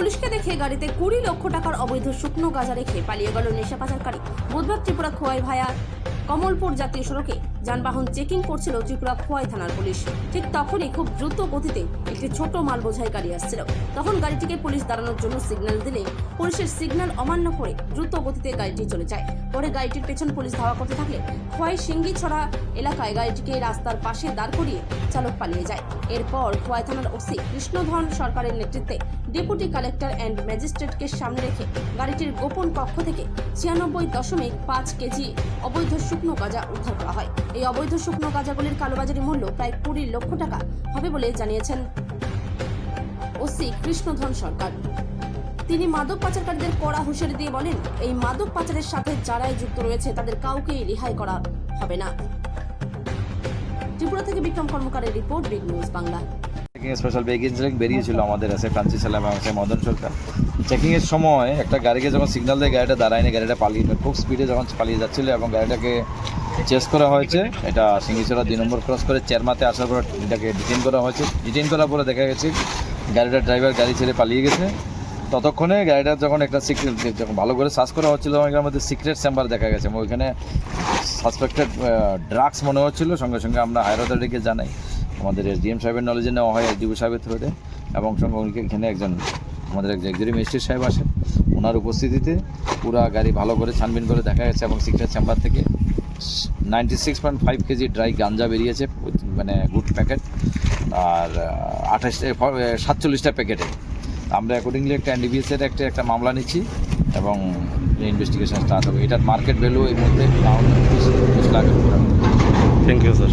পুলিশকে দেখে গাড়িতে 20 লক্ষ টাকার অবৈধ শুকনো গাঁজা রেখে পালিয়ে গেল নেশা পাচারকারী। বুধবার ত্রিপুরা খোয়াই ভায়া কমলপুর জাতীয় সড়কে যানবাহন চেকিং করছিল ত্রিপুরা খোয়াই থানার পুলিশ। ঠিক তখনই খুব দ্রুত গতিতে একটি ছোট মাল বোঝাই গাড়ি আসছিল। তখন গাড়িটিকে পুলিশ দাঁড়ানোর জন্য সিগন্যাল দিলে পুলিশের সিগন্যাল অমান্য করে দ্রুত গতিতে গাড়িটি চলে যায়। পরে গাড়িটির পেছন পুলিশ ধাওয়া করতে থাকলে খোয়াই সিঙ্গিছড়া এলাকায় গাড়িটিকে রাস্তার পাশে দাঁড় করিয়ে চালক পালিয়ে যায়। এরপর খোয়াই থানার ওসি কৃষ্ণধন সরকারের নেতৃত্বে ডেপুটি কালেক্টর অ্যান্ড ম্যাজিস্ট্রেটকে সামনে রেখে গাড়িটির গোপন কক্ষ থেকে 96.5 কেজি অবৈধ শুকনো গাঁজা উদ্ধার করা হয়। এই অবৈধ শুকনো গাঁজাগুলির কালোবাজারি মূল্য প্রায় 20 লক্ষ টাকা হবে বলে জানিয়েছেন ওসি কৃষ্ণধন সরকার। তিনি মাদক পাচারকারীদের কড়া হুঁশিয়ারি দিয়ে বলেন, এই মাদক পাচারের সাথে যারাই যুক্ত রয়েছে তাদের কাউকেই রেহাই করা হবে না। ত্রিপুরা থেকে বিক্রম কর্মকারের report, big news Bangla. Special vehicle বেরিয়েছিল আমাদের আছে ফ্রান্সিস সালাম এবং মদন সরকার। চেকিংয়ের সময় একটা গাড়িকে যখন সিগন্যাল দেয় গাড়িটা দাঁড়ায়নি, গাড়িটা পালিয়ে খুব স্পিডে যখন পালিয়ে যাচ্ছিল এবং গাড়িটাকে চেস করা হয়েছে। এটা সিঙ্গিছড়া 2 নম্বর ক্রস করে চেরমাতে আসার পর এটাকে ডিটেইন করা হয়েছে। ডিটেইন করার পরে দেখা গেছে গাড়িটার ড্রাইভার গাড়ি ছেড়ে পালিয়ে গেছে। ততক্ষণে গাড়িটা যখন একটা সিক্রেট যখন ভালো করে সার্চ করা হচ্ছিল তখন এর মধ্যে সিক্রেট চেম্বার দেখা গেছে এবং ওইখানে সাসপেক্টেড ড্রাগস মনে হচ্ছিল। সঙ্গে সঙ্গে আমরা হায়ার অথরিটিকে জানাই, আমাদের এসডিএম সাহেবের নলেজে নেওয়া হয় এসডিও সাহেবের থ্রুতে এবং সঙ্গে উনিকে এখানে একজন আমাদের এক্সিকিউটিভ ম্যাজিস্ট্রেট সাহেব আসেন। ওনার উপস্থিতিতে পুরা গাড়ি ভালো করে ছানবিন করে দেখা গেছে এবং সিক্রেট চেম্বার থেকে 96.5 কেজি ড্রাই গাঞ্জা বেরিয়েছে, মানে গুড প্যাকেট, আর 47টা প্যাকেটে। আমরা অ্যাকর্ডিংলি একটা এনডিপিএসের একটা মামলা নিচ্ছি এবং ইনভেস্টিগেশন স্টার্ট হবে। এটার মার্কেট ভ্যালু এই মধ্যে 20 লাখ। Thank you sir.